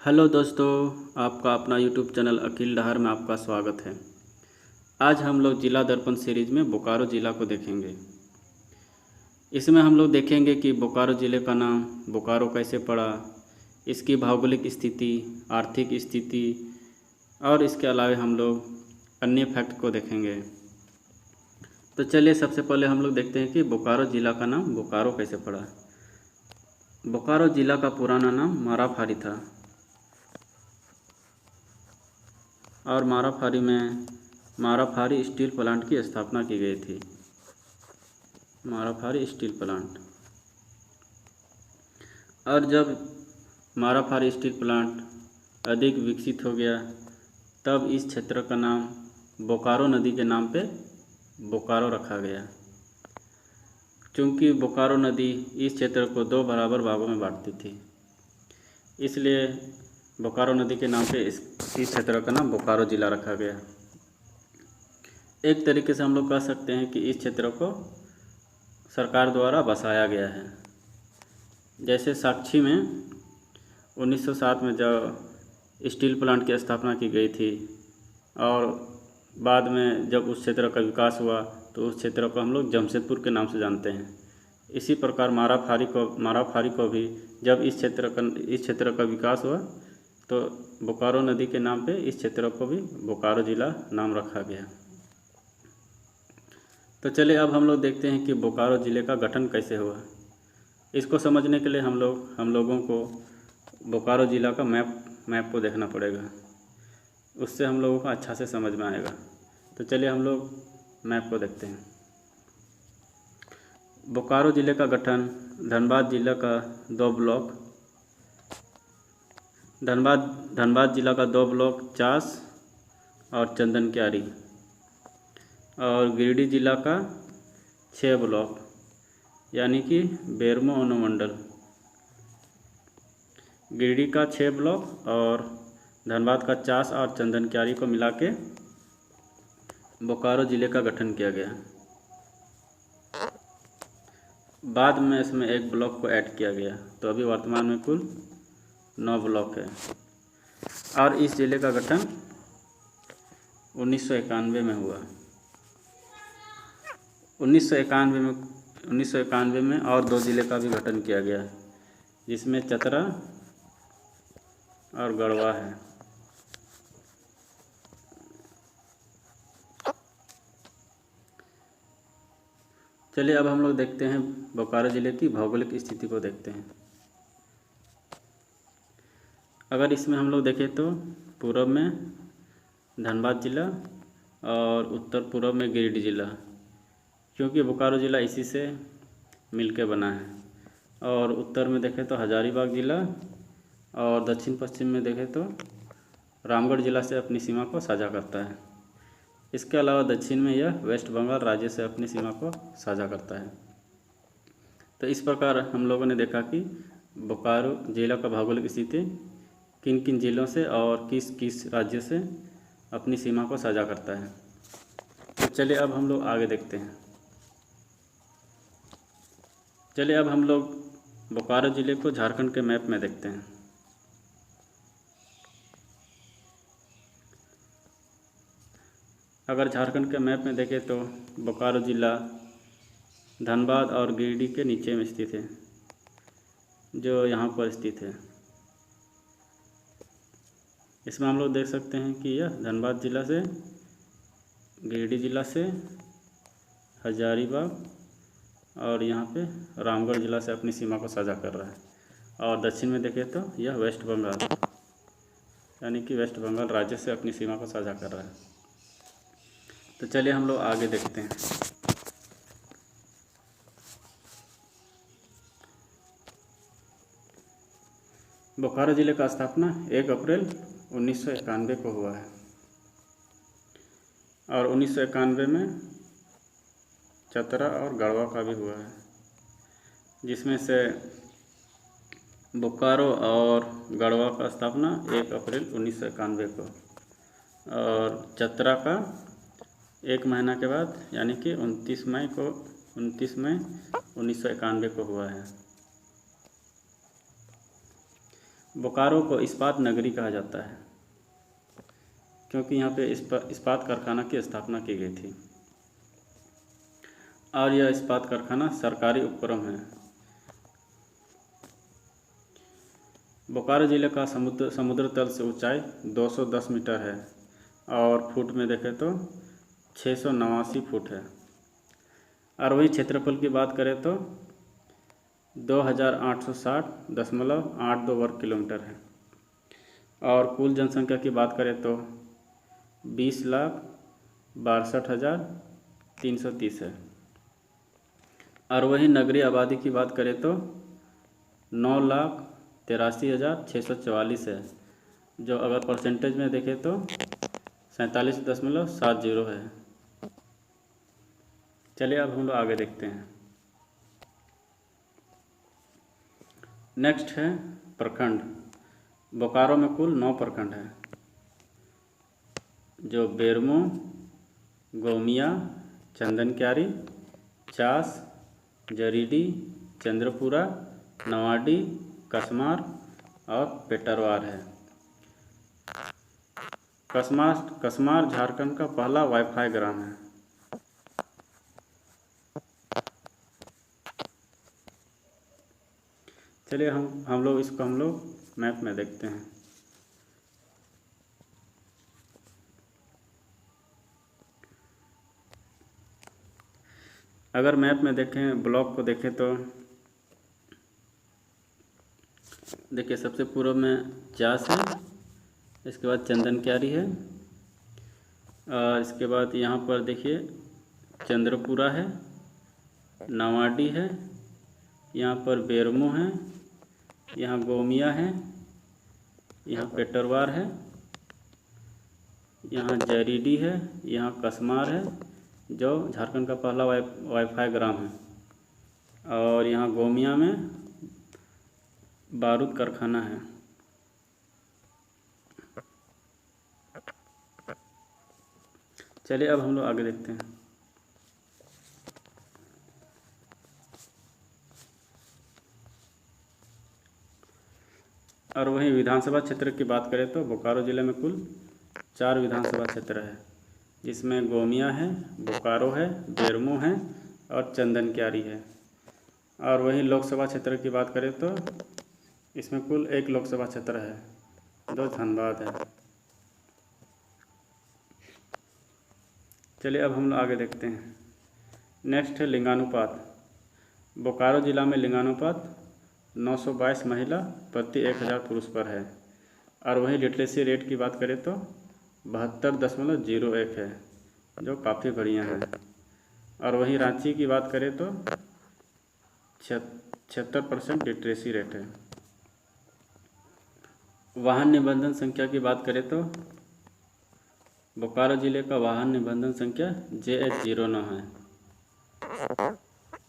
Hello दोस्तों, आपका अपना यूट्यूब चैनल अकील डहार में आपका स्वागत है। आज हम लोग जिला दर्पण सीरीज में बोकारो ज़िला को देखेंगे। इसमें हम लोग देखेंगे कि बोकारो ज़िले का नाम बोकारो कैसे पड़ा, इसकी भौगोलिक स्थिति, आर्थिक स्थिति और इसके अलावा हम लोग अन्य फैक्ट को देखेंगे। तो चलिए सबसे पहले हम लोग देखते हैं कि बोकारो ज़िला का नाम बोकारो कैसे पड़ा। बोकारो ज़िला का पुराना नाम माराफारी था और माराफारी में माराफारी स्टील प्लांट की स्थापना की गई थी। Marafari steel plant. और जब माराफारी स्टील प्लांट अधिक विकसित हो गया तब इस क्षेत्र का नाम बोकारो नदी के नाम पे बोकारो रखा गया, क्योंकि बोकारो नदी इस क्षेत्र को दो बराबर भागों में बांटती थी, इसलिए बोकारो नदी के नाम पे इस क्षेत्र का नाम बोकारो ज़िला रखा गया। एक तरीके से हम लोग कह सकते हैं कि इस क्षेत्र को सरकार द्वारा बसाया गया है। जैसे साक्षी में 1907 में जब स्टील प्लांट की स्थापना की गई थी और बाद में जब उस क्षेत्र का विकास हुआ तो उस क्षेत्र को हम लोग जमशेदपुर के नाम से जानते हैं। इसी प्रकार माराफारी को भी जब इस क्षेत्र का विकास हुआ तो बोकारो नदी के नाम पे इस क्षेत्र को भी बोकारो ज़िला नाम रखा गया। तो चलिए अब हम लोग देखते हैं कि बोकारो ज़िले का गठन कैसे हुआ। इसको समझने के लिए हम लोगों को बोकारो ज़िला का मैप को देखना पड़ेगा, उससे हम लोगों को अच्छा से समझ में आएगा। तो चलिए हम लोग मैप को देखते हैं। बोकारो ज़िले का गठन धनबाद जिला का दो ब्लॉक धनबाद जिला का 2 ब्लॉक चास और चंदन क्यारी और गिरिडीह जिला का 6 ब्लॉक यानी कि बेरमो अनुमंडल। गिरिडीह का 6 ब्लॉक और धनबाद का चास और चंदन क्यारी को मिला के बोकारो ज़िले का गठन किया गया। बाद में इसमें एक ब्लॉक को ऐड किया गया, तो अभी वर्तमान में कुल 9 ब्लॉक है। और इस ज़िले का गठन 1991 में हुआ। 1991 में और 2 ज़िले का भी गठन किया गया, जिसमें चतरा और गढ़वा है। चलिए अब हम लोग देखते हैं बोकारो ज़िले की भौगोलिक स्थिति को देखते हैं। अगर इसमें हम लोग देखें तो पूर्व में धनबाद ज़िला और उत्तर पूर्व में गिरिडीह ज़िला, क्योंकि बोकारो ज़िला इसी से मिलके बना है। और उत्तर में देखें तो हजारीबाग ज़िला और दक्षिण पश्चिम में देखें तो रामगढ़ ज़िला से अपनी सीमा को साझा करता है। इसके अलावा दक्षिण में यह वेस्ट बंगाल राज्य से अपनी सीमा को साझा करता है। तो इस प्रकार हम लोगों ने देखा कि बोकारो ज़िला का भौगोलिक स्थिति किन किन ज़िलों से और किस किस राज्य से अपनी सीमा को साझा करता है। तो चलिए अब हम लोग आगे देखते हैं। चलिए अब हम लोग बोकारो ज़िले को झारखंड के मैप में देखते हैं। अगर झारखंड के मैप में देखें तो बोकारो ज़िला धनबाद और गिरिडीह के नीचे में स्थित है, जो यहाँ पर स्थित है। इसमें हम लोग देख सकते हैं कि यह धनबाद ज़िला से, गिरिडीह ज़िला से, हजारीबाग और यहाँ पे रामगढ़ ज़िला से अपनी सीमा को साझा कर रहा है। और दक्षिण में देखें तो यह वेस्ट बंगाल यानी कि वेस्ट बंगाल राज्य से अपनी सीमा को साझा कर रहा है। तो चलिए हम लोग आगे देखते हैं। बोकारो ज़िले का स्थापना 1 अप्रैल 1991 को हुआ है और 1991 में चतरा और गढ़वा का भी हुआ है, जिसमें से बोकारो और गढ़वा का स्थापना 1 अप्रैल 1991 को और चतरा का 1 महीना के बाद यानी कि 29 मई 1991 को हुआ है। बोकारो को इस्पात नगरी कहा जाता है क्योंकि यहाँ पे इस्पात कारखाना की स्थापना की गई थी और यह इस्पात कारखाना सरकारी उपक्रम है। बोकारो ज़िले का समुद्र तल से ऊंचाई 210 मीटर है और फुट में देखें तो 689 फुट है। और वही क्षेत्रफल की बात करें तो 2860.82 वर्ग किलोमीटर है। और कुल जनसंख्या की बात करें तो 20,62,330 है। और वही नगरीय आबादी की बात करें तो 9,83,644 है, जो अगर परसेंटेज में देखें तो 47.70 है। चलिए अब हम लोग आगे देखते हैं। नेक्स्ट है प्रखंड। बोकारो में कुल 9 प्रखंड हैं, जो बेरमो, गोमिया, चंदनक्यारी, चास, जरीडी, चंद्रपुरा, नवाडी, कसमार और पेटरवार है। कसमार झारखंड का पहला वाईफाई ग्राम है। चलिए हम लोग इसको मैप में देखते हैं। अगर मैप में देखें, ब्लॉक को देखें तो देखिए सबसे पूर्व में चास है, इसके बाद चंदनक्यारी है और इसके बाद यहाँ पर देखिए चंद्रपुरा है, नवाडी है, यहाँ पर बेरमो है, यहाँ गोमिया है, यहाँ पेटरवार है, यहाँ जरीडी है, यहाँ कसमार है जो झारखंड का पहला वाईफाई ग्राम है और यहाँ गोमिया में बारूद कारखाना है। चलिए अब हम लोग आगे देखते हैं। और वहीं विधानसभा क्षेत्र की बात करें तो बोकारो ज़िले में कुल 4 विधानसभा क्षेत्र है, जिसमें गोमिया है, बोकारो है, बेरमो है और चंदनक्यारी है। और वहीं लोकसभा क्षेत्र की बात करें तो इसमें कुल 1 लोकसभा क्षेत्र है, जो धनबाद है। चलिए अब हम लोग आगे देखते हैं। नेक्स्ट है लिंगानुपात। बोकारो ज़िला में लिंगानुपात 922 महिला प्रति 1000 पुरुष पर है। और वहीं लिटरेसी रेट की बात करें तो 72.01 है, जो काफ़ी बढ़िया है। और वहीं रांची की बात करें तो 76% लिटरेसी रेट है। वाहन निबंधन संख्या की बात करें तो बोकारो ज़िले का वाहन निबंधन संख्या JH09 है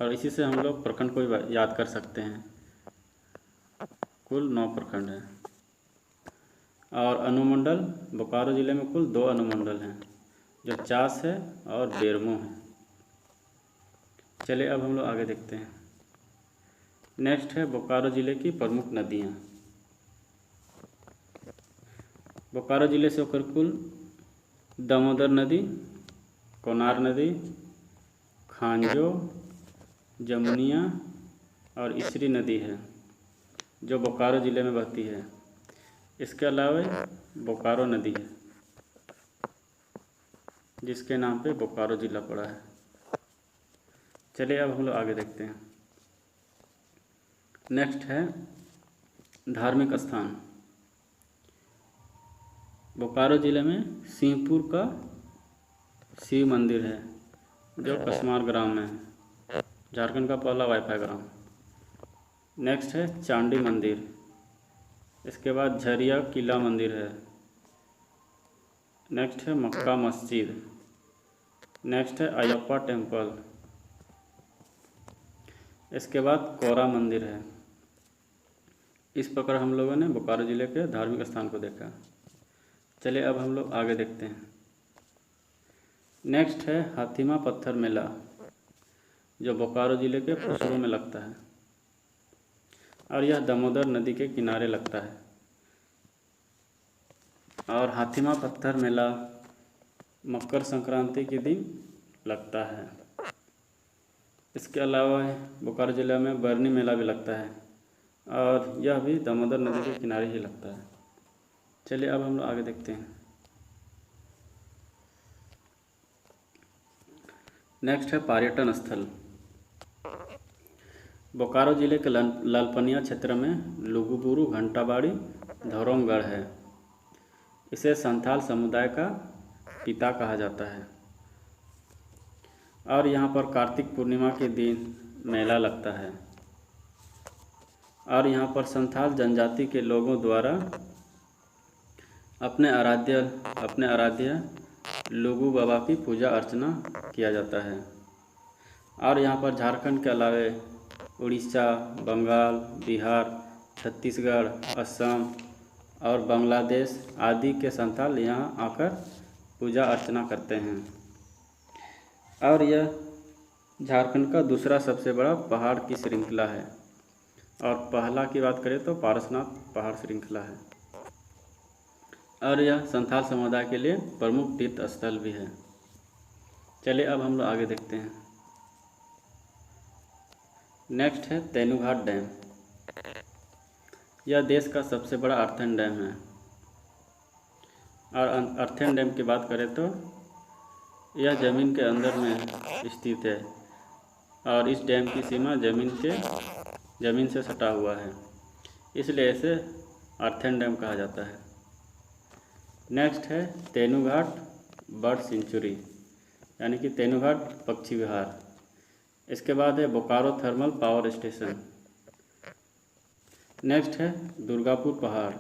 और इसी से हम लोग प्रखंड को याद कर सकते हैं। कुल 9 प्रखंड हैं। और अनुमंडल बोकारो ज़िले में कुल 2 अनुमंडल हैं, जो चास है और बेरमो है। चलिए अब हम लोग आगे देखते हैं। नेक्स्ट है बोकारो ज़िले की प्रमुख नदियाँ। बोकारो ज़िले से होकर कुल दामोदर नदी, कोनार नदी, खांजो, जमुनिया और इसरी नदी है, जो बोकारो ज़िले में बहती है। इसके अलावा बोकारो नदी है, जिसके नाम पे बोकारो ज़िला पड़ा है। चलिए अब हम लोग आगे देखते हैं। नेक्स्ट है धार्मिक स्थान। बोकारो ज़िले में सिंहपुर का शिव मंदिर है, जो कसमार ग्राम में है, झारखंड का पहला वाईफाई ग्राम। नेक्स्ट है चांडी मंदिर। इसके बाद झरिया किला मंदिर है। नेक्स्ट है मक्का मस्जिद। नेक्स्ट है अयप्पा टेम्पल। इसके बाद कोरा मंदिर है। इस प्रकार हम लोगों ने बोकारो ज़िले के धार्मिक स्थान को देखा। चलिए अब हम लोग आगे देखते हैं। नेक्स्ट है हाथीमा पत्थर मेला, जो बोकारो ज़िले के फुसरो में लगता है और यह दामोदर नदी के किनारे लगता है। और हाथीमा पत्थर मेला मकर संक्रांति के दिन लगता है। इसके अलावा बोकारो ज़िले में बरनी मेला भी लगता है और यह भी दामोदर नदी के किनारे ही लगता है। चलिए अब हम लोग आगे देखते हैं। नेक्स्ट है पर्यटन स्थल। बोकारो ज़िले के लालपनिया क्षेत्र में लुगुबुरु घंटाबाड़ी धौरमगढ़ है। इसे संथाल समुदाय का पिता कहा जाता है और यहाँ पर कार्तिक पूर्णिमा के दिन मेला लगता है और यहाँ पर संथाल जनजाति के लोगों द्वारा अपने आराध्य लुगु बाबा की पूजा अर्चना किया जाता है। और यहाँ पर झारखंड के अलावे उड़ीसा, बंगाल, बिहार, छत्तीसगढ़, असम और बांग्लादेश आदि के संथाल यहाँ आकर पूजा अर्चना करते हैं। और यह झारखंड का दूसरा सबसे बड़ा पहाड़ की श्रृंखला है और पहला की बात करें तो पारसनाथ पहाड़ श्रृंखला है और यह संथाल समुदाय के लिए प्रमुख तीर्थ स्थल भी है। चलिए अब हम लोग आगे देखते हैं। नेक्स्ट है तेनुघाट डैम। यह देश का सबसे बड़ा अर्थन डैम है और अर्थन डैम की बात करें तो यह ज़मीन के अंदर में स्थित है और इस डैम की सीमा ज़मीन से सटा हुआ है, इसलिए इसे अर्थन डैम कहा जाता है। नेक्स्ट है तेनुघाट बर्ड सेंचुरी यानी कि तेनुघाट पक्षी विहार। इसके बाद है Bokaro thermal power station. Next है दुर्गापुर पहाड़।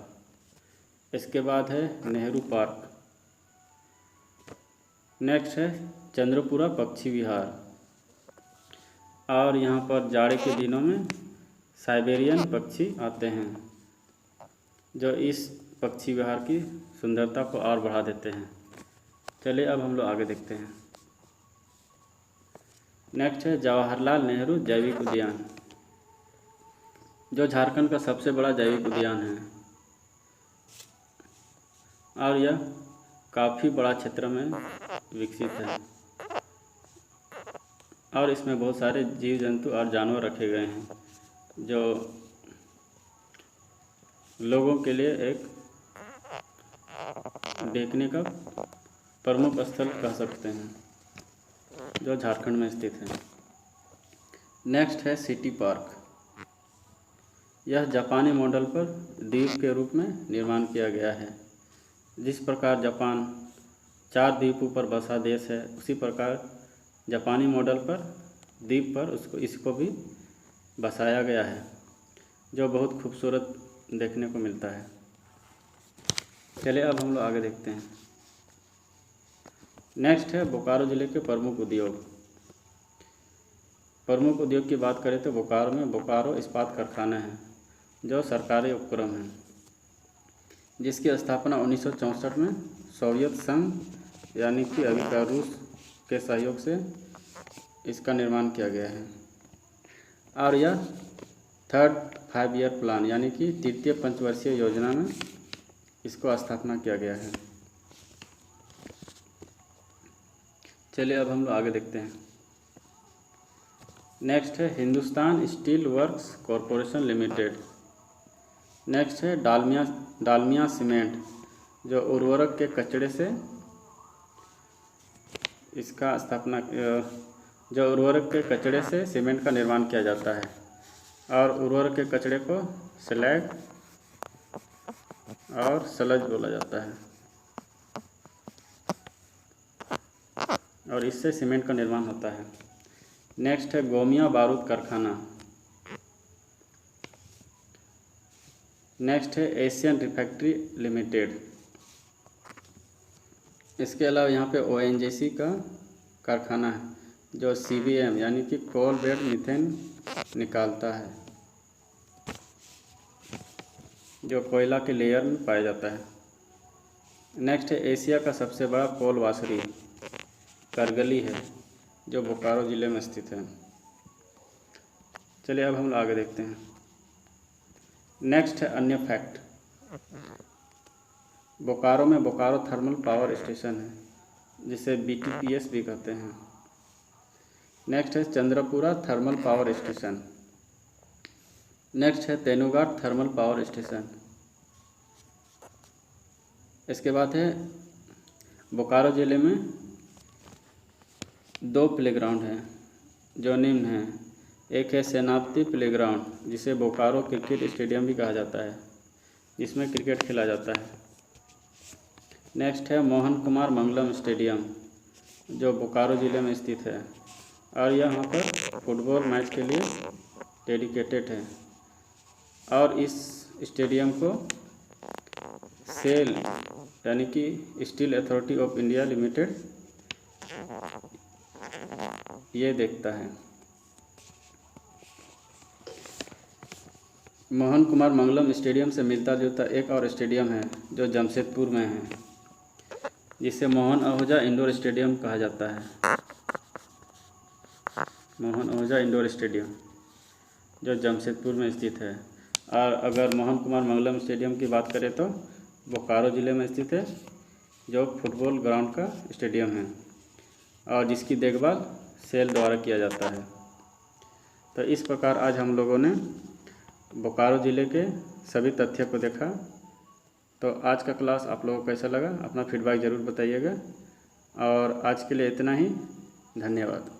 इसके बाद है नेहरू पार्क। नेक्स्ट है चंद्रपुरा पक्षी विहार और यहाँ पर जाड़े के दिनों में साइबेरियन पक्षी आते हैं जो इस पक्षी विहार की सुंदरता को और बढ़ा देते हैं। चलिए अब हम लोग आगे देखते हैं। नेक्स्ट है जवाहरलाल नेहरू जैविक उद्यान जो झारखंड का सबसे बड़ा जैविक उद्यान है और यह काफ़ी बड़ा क्षेत्र में विकसित है और इसमें बहुत सारे जीव जंतु और जानवर रखे गए हैं जो लोगों के लिए एक देखने का प्रमुख स्थल कह सकते हैं जो झारखंड में स्थित है। नेक्स्ट है सिटी पार्क। यह जापानी मॉडल पर द्वीप के रूप में निर्माण किया गया है। जिस प्रकार जापान 4 द्वीपों पर बसा देश है, उसी प्रकार जापानी मॉडल पर द्वीप पर इसको भी बसाया गया है जो बहुत खूबसूरत देखने को मिलता है। चलिए अब हम लोग आगे देखते हैं। नेक्स्ट है बोकारो ज़िले के प्रमुख उद्योग। प्रमुख उद्योग की बात करें तो बोकारो में बोकारो इस्पात कारखाना है जो सरकारी उपक्रम है जिसकी स्थापना 1964 में सोवियत संघ यानी कि अभी का रूस के सहयोग से इसका निर्माण किया गया है और यह 3rd 5 ईयर प्लान यानी कि तृतीय पंचवर्षीय योजना में इसको स्थापना किया गया है। चलिए अब हम लोग आगे देखते हैं। नेक्स्ट है Hindustan steel works corporation limited. Next है डालमिया सीमेंट जो उर्वरक के कचरे से इसका स्थापना जो उर्वरक के कचरे से सीमेंट का निर्माण किया जाता है और उर्वरक के कचरे को स्लैग और सलज बोला जाता है और इससे सीमेंट का निर्माण होता है। नेक्स्ट है गोमिया बारूद कारखाना। नेक्स्ट है एशियन रिफैक्ट्री लिमिटेड। इसके अलावा यहाँ पे ONGC का कारखाना है जो CBM यानी कि कोल बेड मीथेन निकालता है जो कोयला के लेयर में पाया जाता है। नेक्स्ट है एशिया का सबसे बड़ा कोल वाशरी करगली है जो बोकारो ज़िले में स्थित है। चलिए अब हम आगे देखते हैं। नेक्स्ट है अन्य फैक्ट। बोकारो में बोकारो थर्मल पावर स्टेशन है, जिसे BTPS भी कहते हैं। नेक्स्ट है Chandrapura thermal power station. Next है तेनुघाट थर्मल पावर स्टेशन। इसके बाद है बोकारो ज़िले में 2 प्लेग्राउंड हैं जो निम्न हैं। एक है सेनापति प्लेग्राउंड, जिसे बोकारो क्रिकेट स्टेडियम भी कहा जाता है, जिसमें क्रिकेट खेला जाता है। नेक्स्ट है मोहन कुमार मंगलम स्टेडियम, जो बोकारो ज़िले में स्थित है और यहाँ पर फुटबॉल मैच के लिए डेडिकेटेड है। और इस स्टेडियम को सेल यानी कि steel authority of India limited ये देखता है। मोहन कुमार मंगलम स्टेडियम से मिलता जुलता एक और स्टेडियम है जो जमशेदपुर में है, जिसे मोहन आहूजा इंडोर स्टेडियम कहा जाता है। मोहन आहूजा इंडोर स्टेडियम जो जमशेदपुर में स्थित है। और अगर मोहन कुमार मंगलम स्टेडियम की बात करें तो बोकारो ज़िले में स्थित है, जो फुटबॉल ग्राउंड का स्टेडियम है और जिसकी देखभाल सेल द्वारा किया जाता है। तो इस प्रकार आज हम लोगों ने बोकारो ज़िले के सभी तथ्य को देखा। तो आज का क्लास आप लोगों को कैसा लगा, अपना फीडबैक ज़रूर बताइएगा। और आज के लिए इतना ही, धन्यवाद।